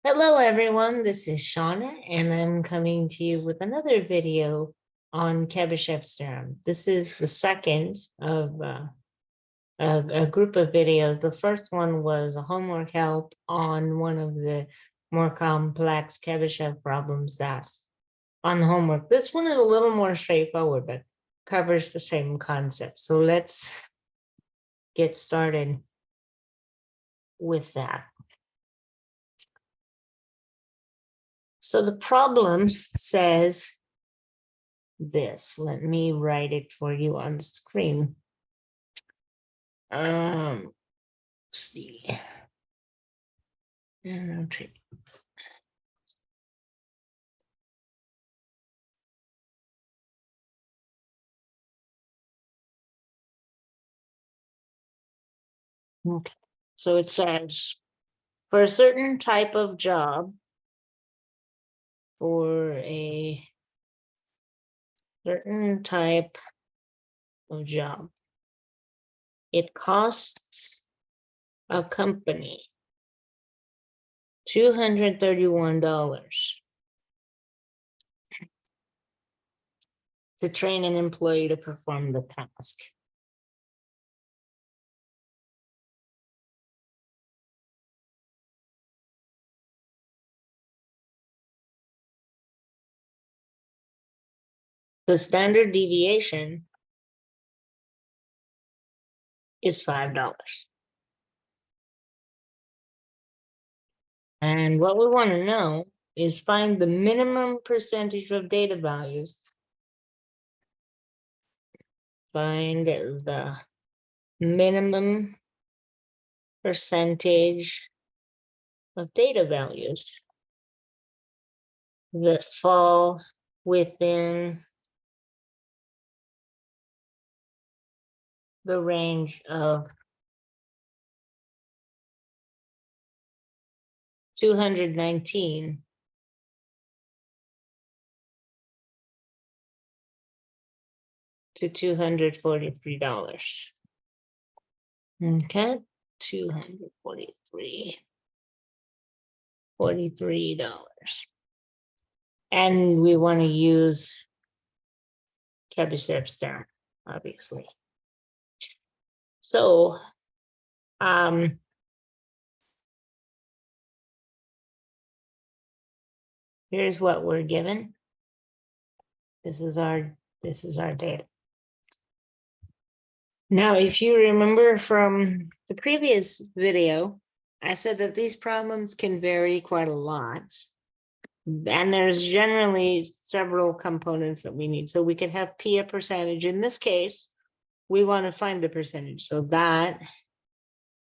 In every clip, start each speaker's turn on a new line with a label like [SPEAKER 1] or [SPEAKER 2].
[SPEAKER 1] Hello everyone, this is Shauna and I'm coming to you with another video on Chebyshev's theorem. This is the second of a group of videos. The first one was a homework help on one of the more complex Chebyshev problems that's on the homework. This one is a little more straightforward, but covers the same concept. So let's get started with that. So the problem says this. Let me write it for you on the screen. Let's see. Okay. Okay. So it says, for a certain type of job, for a certain type of job, it costs a company $231 to train an employee to perform the task. The standard deviation is $5. And what we want to know is find the minimum percentage of data values. Find the minimum percentage of data values that fall within the range of 219 to $243. Okay, $43. And we want to use Chebyshev's theorem, obviously. So, here's what we're given. This is our data. Now, if you remember from the previous video, I said that these problems can vary quite a lot. And there's generally several components that we need. So we could have P a percentage. In this case, we want to find the percentage. So that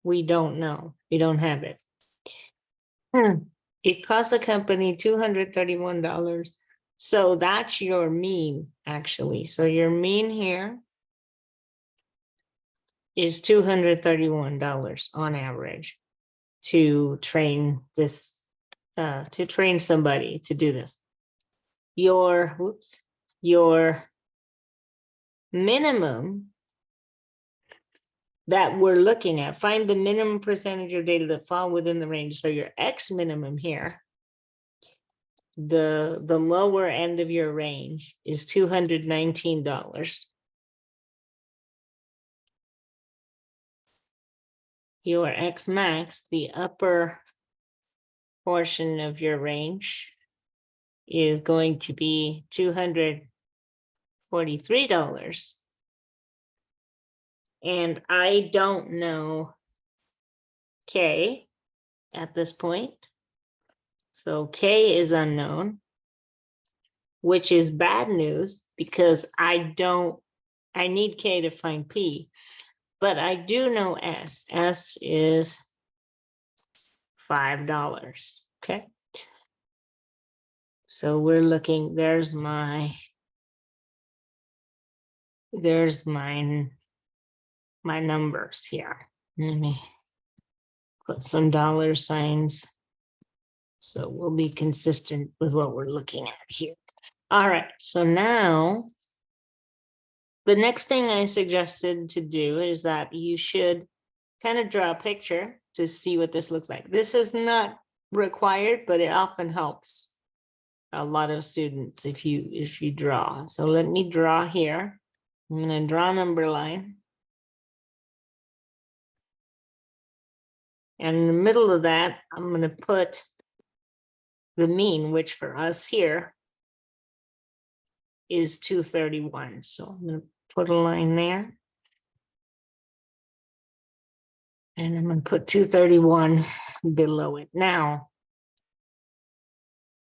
[SPEAKER 1] we don't know. We don't have it. It costs a company $231. So that's your mean, actually. So your mean here is $231 on average to train this, to train somebody to do this. Your minimum that we're looking at, find the minimum percentage of data that fall within the range. So your X minimum here, the lower end of your range is $219. Your X max, the upper portion of your range, is going to be $243. And I don't know K at this point. So K is unknown, which is bad news because I need K to find P, but I do know S. S is $5, okay? So we're looking, there's my numbers here. Let me put some dollar signs so we'll be consistent with what we're looking at here. All right, so now the next thing I suggested to do is that you should kind of draw a picture to see what this looks like. This is not required, but it often helps a lot of students if you draw. So let me draw here. I'm going to draw a number line. And in the middle of that, I'm going to put the mean, which for us here is 231. So I'm going to put a line there. And I'm going to put 231 below it. Now,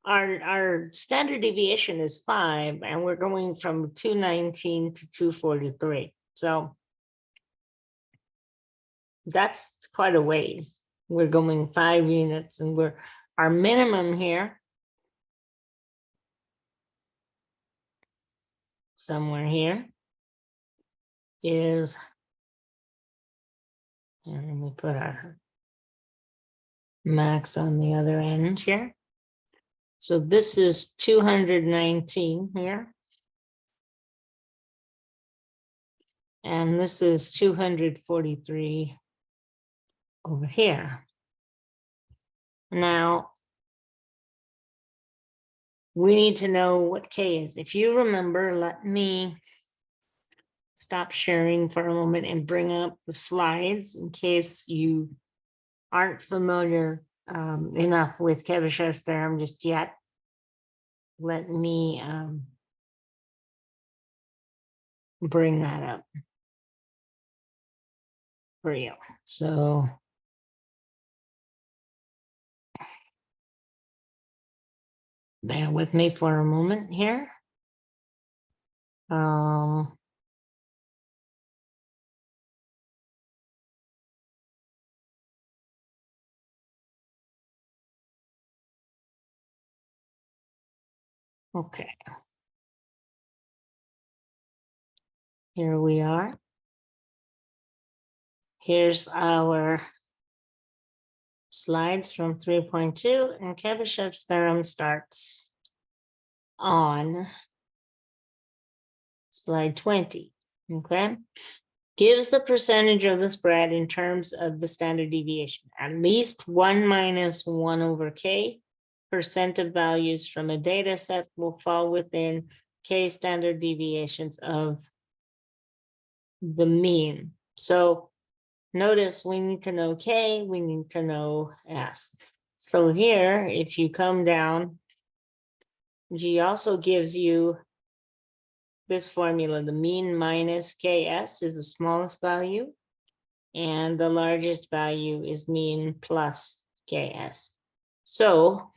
[SPEAKER 1] our standard deviation is 5, and we're going from 219 to 243. So that's quite a ways. We're going 5 units, and our minimum here somewhere here is, and then we put our max on the other end here. So this is 219 here. And this is 243 over here. Now, we need to know what K is. If you remember, let me stop sharing for a moment and bring up the slides in case you aren't familiar enough with Chebyshev's theorem just yet. Let me bring that up for you. So bear with me for a moment here. Okay. Here we are. Here's our slides from 3.2, and Chebyshev's theorem starts on slide 20. Okay. Gives the percentage of the spread in terms of the standard deviation. At least 1 minus 1 over K percent of values from a data set will fall within K standard deviations of the mean. So notice we need to know K, we need to know S. So here, if you come down, G also gives you this formula. The mean minus KS is the smallest value, and the largest value is mean plus KS. So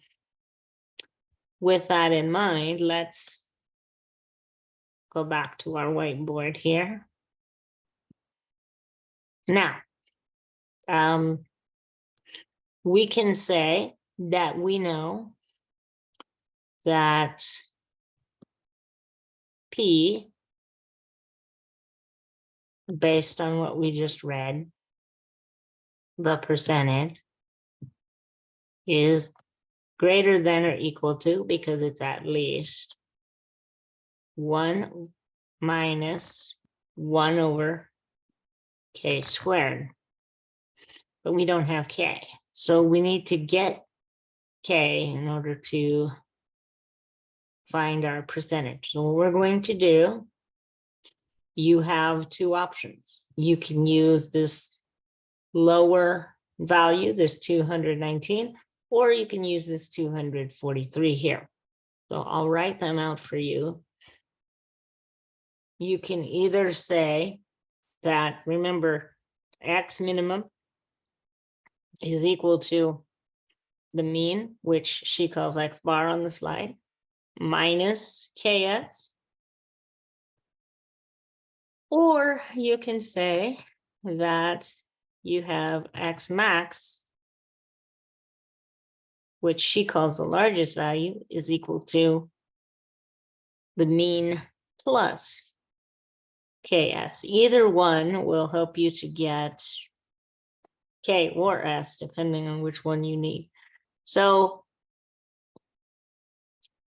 [SPEAKER 1] with that in mind, let's go back to our whiteboard here. Now, we can say that we know that P, based on what we just read, the percentage is greater than or equal to, because it's at least 1 minus 1 over K squared. But we don't have K. So we need to get K in order to find our percentage. So what we're going to do, you have 2 options. You can use this lower value, this 219, or you can use this 243 here. So I'll write them out for you. You can either say that, remember, X minimum is equal to the mean, which she calls X bar on the slide, minus KS. Or you can say that you have X max, which she calls the largest value, is equal to the mean plus KS. Either one will help you to get K or S, depending on which one you need. So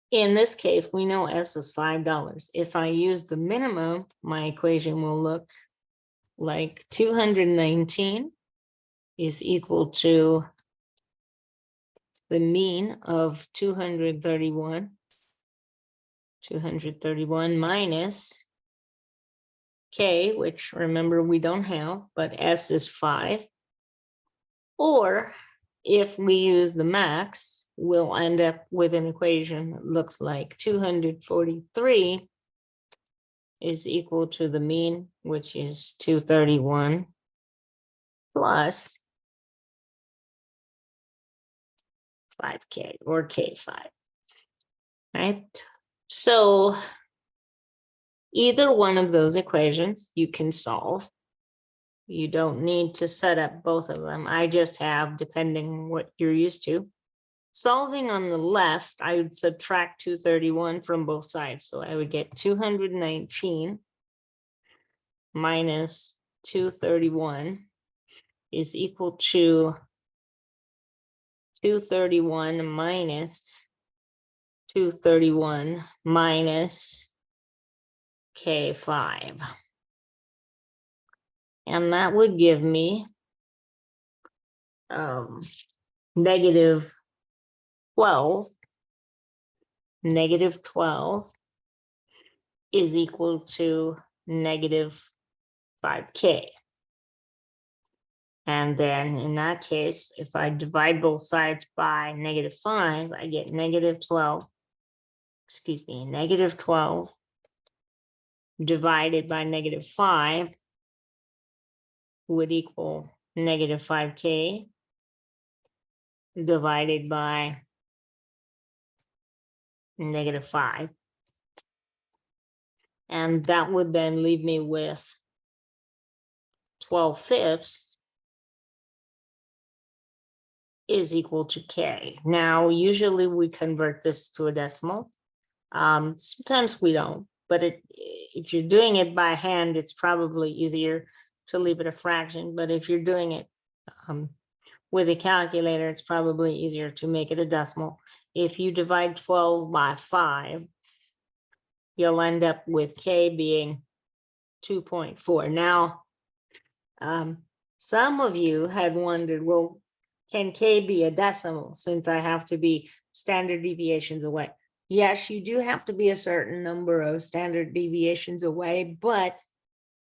[SPEAKER 1] in this case, we know S is $5. If I use the minimum, my equation will look like 219 is equal to the mean of 231 minus K, which remember we don't have, but S is 5. Or if we use the max, we'll end up with an equation that looks like 243 is equal to the mean, which is 231 plus 5K or K5, right? So either one of those equations you can solve. You don't need to set up both of them. I just have, depending on what you're used to. Solving on the left, I would subtract 231 from both sides. So I would get 219 minus 231 is equal to 231 minus 231 minus K5. And that would give me negative 12. Negative 12 is equal to negative 5K. And then in that case, if I divide both sides by negative 5, I get negative 12, negative 12 divided by negative 5 would equal negative 5K divided by negative 5. And that would then leave me with 12/5 is equal to K. Now, usually we convert this to a decimal. Sometimes we don't, but if you're doing it by hand, it's probably easier to leave it a fraction. But if you're doing it with a calculator, it's probably easier to make it a decimal. If you divide 12 by 5, you'll end up with K being 2.4. Now, some of you had wondered, well, can K be a decimal since I have to be standard deviations away? Yes, you do have to be a certain number of standard deviations away, but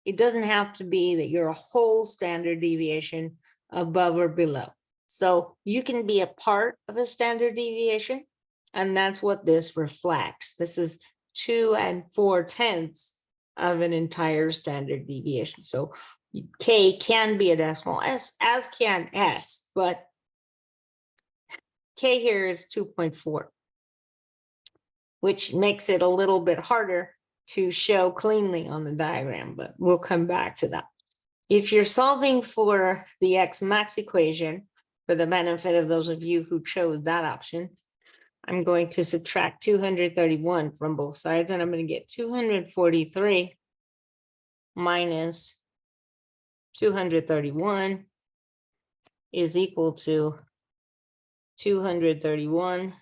[SPEAKER 1] it doesn't have to be that you're a whole standard deviation above or below. So you can be a part of a standard deviation, and that's what this reflects. This is 2 4/10 of an entire standard deviation. So K can be a decimal, as can S, but K here is 2.4, which makes it a little bit harder to show cleanly on the diagram, but we'll come back to that. If you're solving for the X max equation, for the benefit of those of you who chose that option, I'm going to subtract 231 from both sides, and I'm going to get 243 minus 231 is equal to 231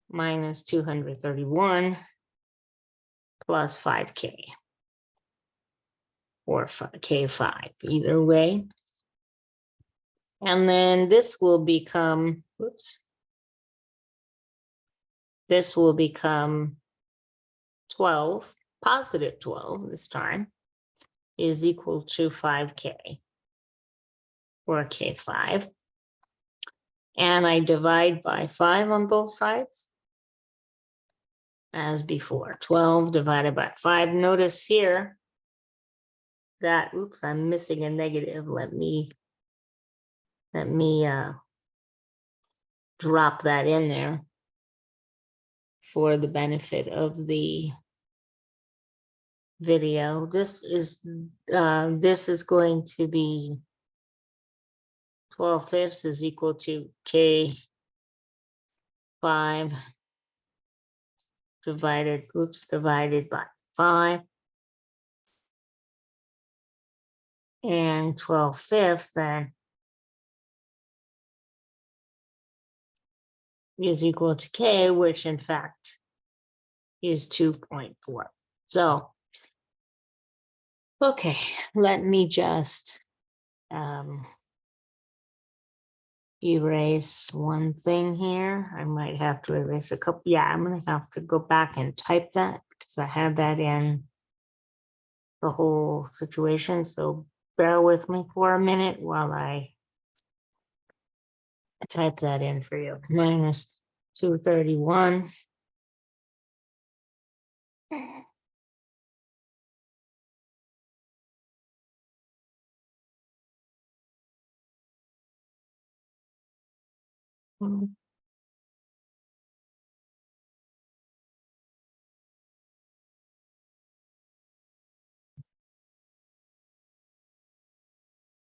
[SPEAKER 1] minus 231 plus 5K or K5, either way. And then this will become, this will become 12, positive 12 this time, is equal to 5K or K5. And I divide by 5 on both sides as before. 12 divided by 5. Notice here that, oops, I'm missing a negative. Let me drop that in there for the benefit of the video. This is going to be 12/5 is equal to K5 divided by 5. And 12/5 then is equal to K, which in fact is 2.4. So, okay, let me just erase one thing here. I might have to erase a couple. Yeah, I'm going to have to go back and type that because I had that in the whole situation. So bear with me for a minute while I type that in for you. Minus 231.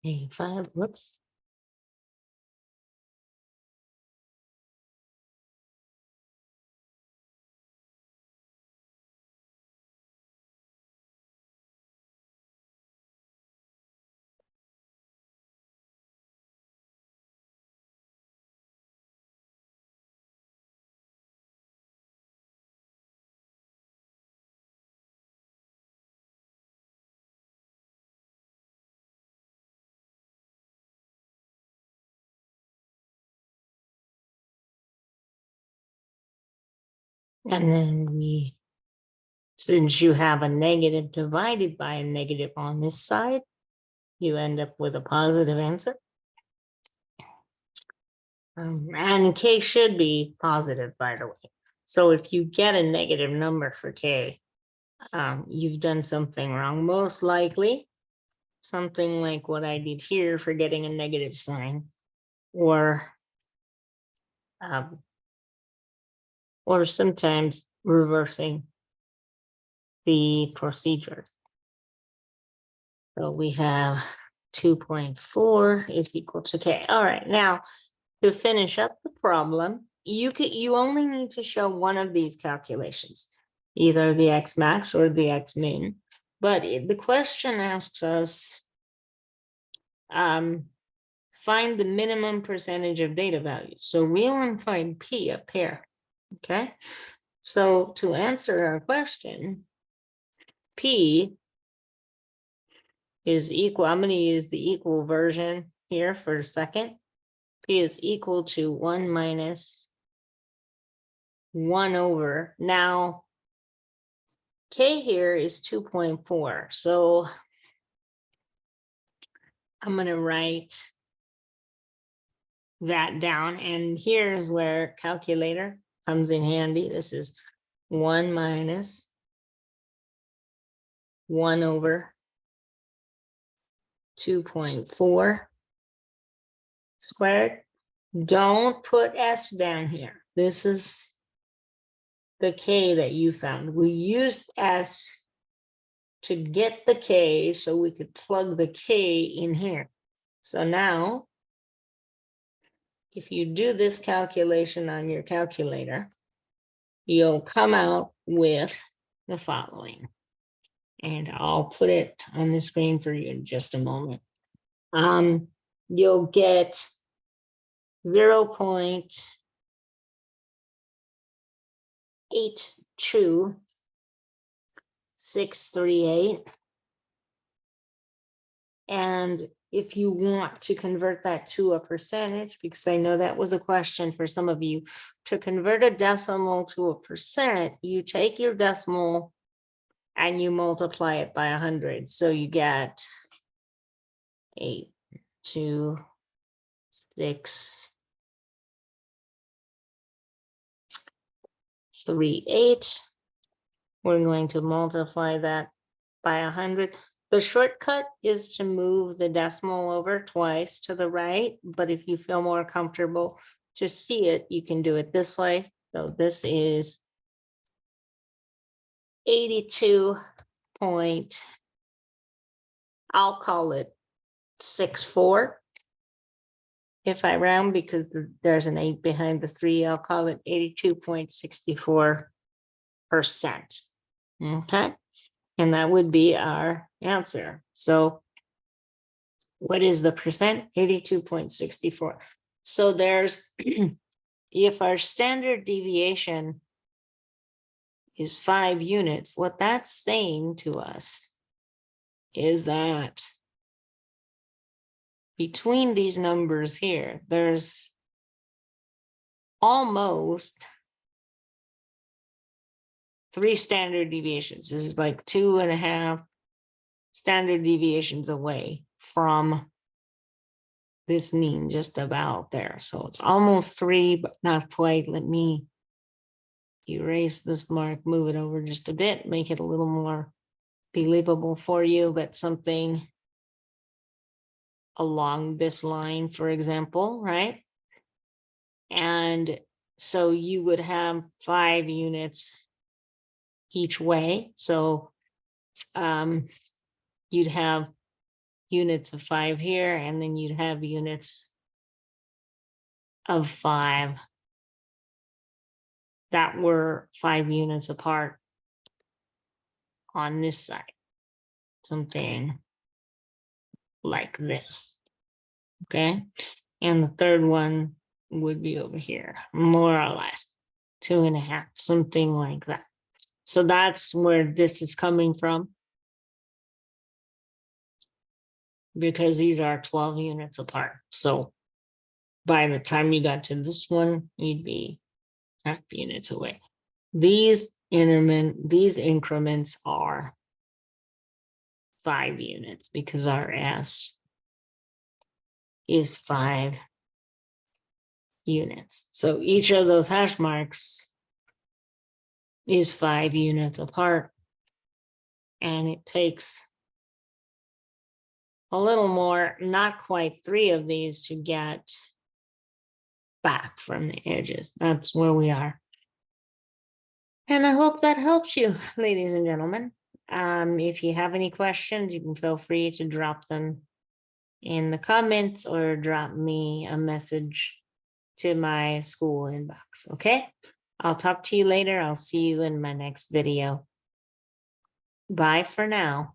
[SPEAKER 1] A5, whoops. And then since you have a negative divided by a negative on this side, you end up with a positive answer. And K should be positive, by the way. So if you get a negative number for K, you've done something wrong. Most likely, something like what I did here for getting a negative sign, or sometimes reversing the procedure. So we have 2.4 is equal to K. All right, now to finish up the problem, you only need to show one of these calculations, either the X max or the X min. But the question asks us, find the minimum percentage of data values. So we want to find P up here, okay? So to answer our question, P is equal, I'm going to use the equal version here for a second. P is equal to 1 minus 1 over. Now, K here is 2.4. So I'm going to write that down. And here's where calculator comes in handy. This is 1 minus 1 over 2.4 squared. Don't put S down here. This is the K that you found. We used S to get the K so we could plug the K in here. So now, if you do this calculation on your calculator, you'll come out with the following. And I'll put it on the screen for you in just a moment. You'll get 0.82638. And if you want to convert that to a percentage, because I know that was a question for some of you, to convert a decimal to a percent, you take your decimal and you multiply it by 100. So you get 82638. We're going to multiply that by 100. The shortcut is to move the decimal over twice to the right, but if you feel more comfortable to see it, you can do it this way. So this is 82 point, I'll call it 64. If I round, because there's an 8 behind the 3, I'll call it 82.64%. Okay. And that would be our answer. So what is the percent? 82.64. So there's, if our standard deviation is 5 units, what that's saying to us is that between these numbers here, there's almost 3 standard deviations. This is like 2.5 standard deviations away from this mean, just about there. So it's almost 3, but not quite. Let me erase this mark, move it over just a bit, make it a little more believable for you, but something along this line, for example, right? And so you would have 5 units each way. So you'd have units of 5 here, and then you'd have units of 5 that were 5 units apart on this side. Something like this, okay? And the third one would be over here, more or less 2.5, something like that. So that's where this is coming from, because these are 12 units apart. So by the time you got to this one, you'd be half units away. These increments are 5 units because our S is 5 units. So each of those hash marks is 5 units apart. And it takes a little more, not quite 3 of these to get back from the edges. That's where we are. And I hope that helps you, ladies and gentlemen. If you have any questions, you can feel free to drop them in the comments or drop me a message to my school inbox, okay? I'll talk to you later. I'll see you in my next video. Bye for now.